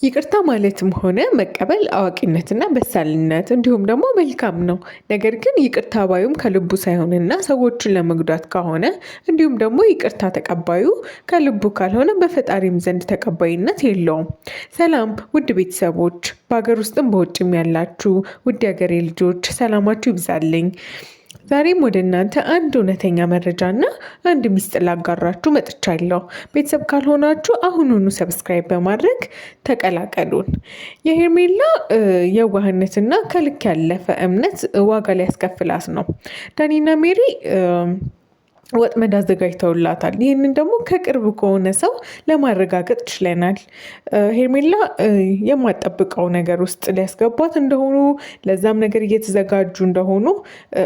ይቅርታ ማለትም ሆነ መቀበል አዋቂነትና በሳልነት እንዲሁም ደግሞ መልካም ነው። ነገር ግን ይቅርታ ባዩም ከልቡ ሳይሆንና ሰዎችን ለመጉዳት ከሆነ እንዲሁም ደግሞ ይቅርታ ተቀባዩ ከልቡ ካልሆነ በፈጣሪም ዘንድ ተቀባይነት የለውም። ሰላም ውድ ቤተሰቦች፣ በሀገር ውስጥም በውጭም ያላችሁ ውድ የሀገሬ ልጆች ሰላማችሁ ይብዛልኝ። ዛሬም ወደ እናንተ አንድ እውነተኛ መረጃና አንድ ሚስጥር ላጋራችሁ መጥቻለሁ። ቤተሰብ ካልሆናችሁ አሁኑኑ ሰብስክራይብ በማድረግ ተቀላቀሉን። የሄርሜላ የዋህነትና ከልክ ያለፈ እምነት ዋጋ ሊያስከፍላት ነው። ዳኒና ሜሪ ወጥመድ አዘጋጅተውላታል። ይህንን ደግሞ ከቅርብ ከሆነ ሰው ለማረጋገጥ ችለናል። ሄርሜላ የማጠብቀው ነገር ውስጥ ሊያስገቧት እንደሆኑ ለዛም ነገር እየተዘጋጁ እንደሆኑ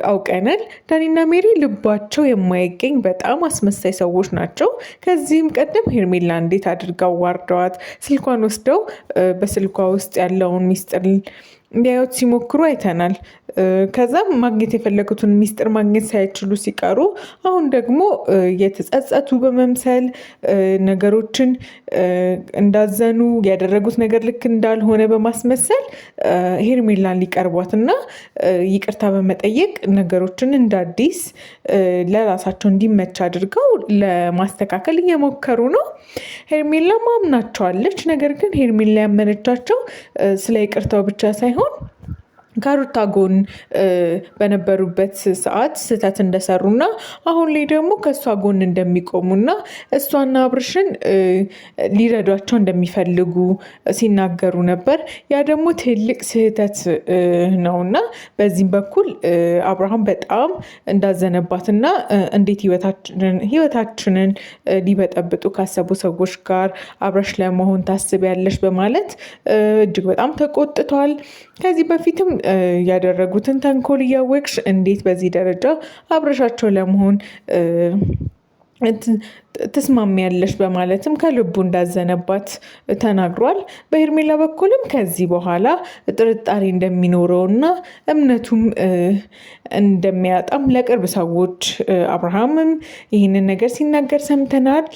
አውቀናል። ዳኒና ሜሪ ልባቸው የማይገኝ በጣም አስመሳይ ሰዎች ናቸው። ከዚህም ቀደም ሄርሜላ እንዴት አድርገው ዋርደዋት ስልኳን ወስደው በስልኳ ውስጥ ያለውን ሚስጥር እንዲያዩት ሲሞክሩ አይተናል። ከዛም ማግኘት የፈለጉትን ሚስጥር ማግኘት ሳይችሉ ሲቀሩ አሁን ደግሞ የተጸጸቱ በመምሰል ነገሮችን እንዳዘኑ ያደረጉት ነገር ልክ እንዳልሆነ በማስመሰል ሄርሜላን ሊቀርቧት እና ይቅርታ በመጠየቅ ነገሮችን እንደ አዲስ ለራሳቸው እንዲመች አድርገው ለማስተካከል እየሞከሩ ነው። ሄርሜላ ማምናቸዋለች። ነገር ግን ሄርሜላ ያመነቻቸው ስለ ይቅርታው ብቻ ሳይሆን ከሩታ ጎን በነበሩበት ሰዓት ስህተት እንደሰሩና አሁን ላይ ደግሞ ከእሷ ጎን እንደሚቆሙና እሷና አብርሽን ሊረዷቸው እንደሚፈልጉ ሲናገሩ ነበር። ያ ደግሞ ትልቅ ስህተት ነውና በዚህም በኩል አብርሃም በጣም እንዳዘነባትና እንዴት ህይወታችንን ሊበጠብጡ ካሰቡ ሰዎች ጋር አብረሽ ለመሆን ታስቢያለሽ በማለት እጅግ በጣም ተቆጥቷል። ከዚህ በፊትም ያደረጉትን ተንኮል እያወቅሽ እንዴት በዚህ ደረጃ አብረሻቸው ለመሆን ትስማሚያለሽ በማለትም ከልቡ እንዳዘነባት ተናግሯል። በሄርሜላ በኩልም ከዚህ በኋላ ጥርጣሬ እንደሚኖረውና እምነቱም እንደሚያጣም ለቅርብ ሰዎች አብርሃምም ይህንን ነገር ሲናገር ሰምተናል።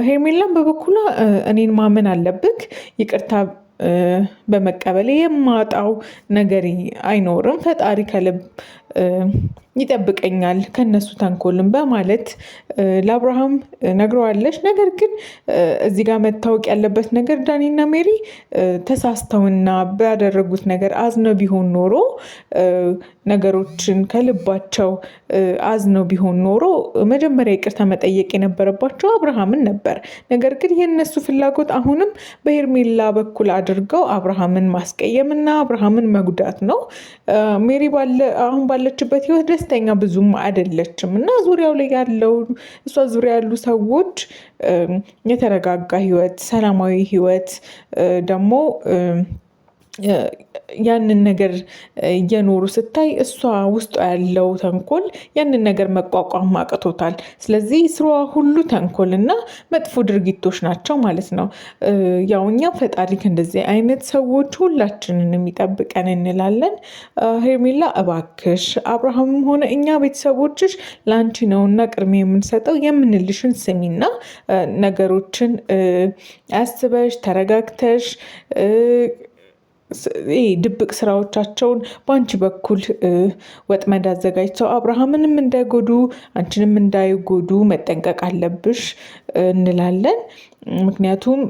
ሄርሜላም በበኩሏ እኔን ማመን አለብክ፣ ይቅርታ በመቀበል የማጣው ነገር አይኖርም፣ ፈጣሪ ከልብ ይጠብቀኛል ከነሱ ተንኮልም በማለት ለአብርሃም ነግረዋለች። ነገር ግን እዚህ ጋር መታወቅ ያለበት ነገር ዳኒና ሜሪ ተሳስተውና ባደረጉት ነገር አዝነው ቢሆን ኖሮ ነገሮችን ከልባቸው አዝነው ቢሆን ኖሮ መጀመሪያ ይቅርታ መጠየቅ የነበረባቸው አብርሃምን ነበር። ነገር ግን የእነሱ ፍላጎት አሁንም በሄርሜላ በኩል አድርገው አብርሃምን ማስቀየምና አብርሃምን መጉዳት ነው። ሜሪ አሁን ባለችበት ህይወት ደስተኛ ብዙም አይደለችም እና ዙሪያው ላይ ያለው እሷ ዙሪያ ያሉ ሰዎች የተረጋጋ ህይወት፣ ሰላማዊ ህይወት ደግሞ ያንን ነገር እየኖሩ ስታይ እሷ ውስጥ ያለው ተንኮል ያንን ነገር መቋቋም አቅቶታል። ስለዚህ ስራዋ ሁሉ ተንኮልና መጥፎ ድርጊቶች ናቸው ማለት ነው። ያው እኛ ፈጣሪ ከእንደዚህ አይነት ሰዎች ሁላችንን የሚጠብቀን እንላለን። ሄርሜላ እባክሽ አብርሃምም ሆነ እኛ ቤተሰቦችሽ ለአንቺ ነውና ቅድሚያ የምንሰጠው የምንልሽን ስሚና ነገሮችን አስበሽ ተረጋግተሽ ድብቅ ስራዎቻቸውን በአንቺ በኩል ወጥመድ አዘጋጅተው አብርሃምንም እንዳይጎዱ አንቺንም እንዳይጎዱ መጠንቀቅ አለብሽ እንላለን። ምክንያቱም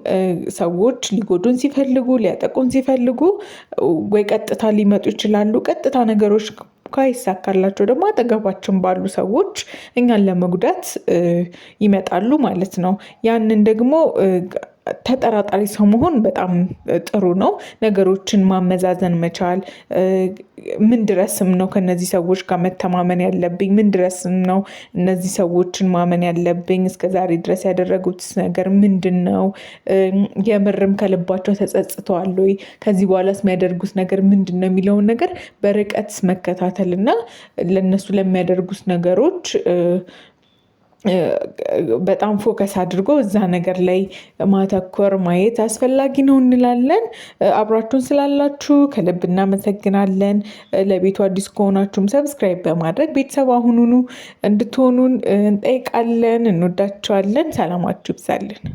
ሰዎች ሊጎዱን ሲፈልጉ ሊያጠቁን ሲፈልጉ ወይ ቀጥታ ሊመጡ ይችላሉ። ቀጥታ ነገሮች ካይሳካላቸው ደግሞ አጠገባችን ባሉ ሰዎች እኛን ለመጉዳት ይመጣሉ ማለት ነው። ያንን ደግሞ ተጠራጣሪ ሰው መሆን በጣም ጥሩ ነው። ነገሮችን ማመዛዘን መቻል፣ ምን ድረስም ነው ከነዚህ ሰዎች ጋር መተማመን ያለብኝ፣ ምን ድረስም ነው እነዚህ ሰዎችን ማመን ያለብኝ፣ እስከዛሬ ድረስ ያደረጉት ነገር ምንድን ነው፣ የምርም ከልባቸው ተጸጽተዋል ወይ፣ ከዚህ በኋላስ የሚያደርጉት ነገር ምንድን ነው የሚለውን ነገር በርቀት መከታተል እና ለነሱ ለሚያደርጉት ነገሮች በጣም ፎከስ አድርጎ እዛ ነገር ላይ ማተኮር ማየት አስፈላጊ ነው እንላለን። አብራችሁን ስላላችሁ ከልብ እናመሰግናለን። ለቤቱ አዲስ ከሆናችሁም ሰብስክራይብ በማድረግ ቤተሰብ አሁኑኑ እንድትሆኑን እንጠይቃለን። እንወዳችኋለን። ሰላማችሁ ይብዛልን።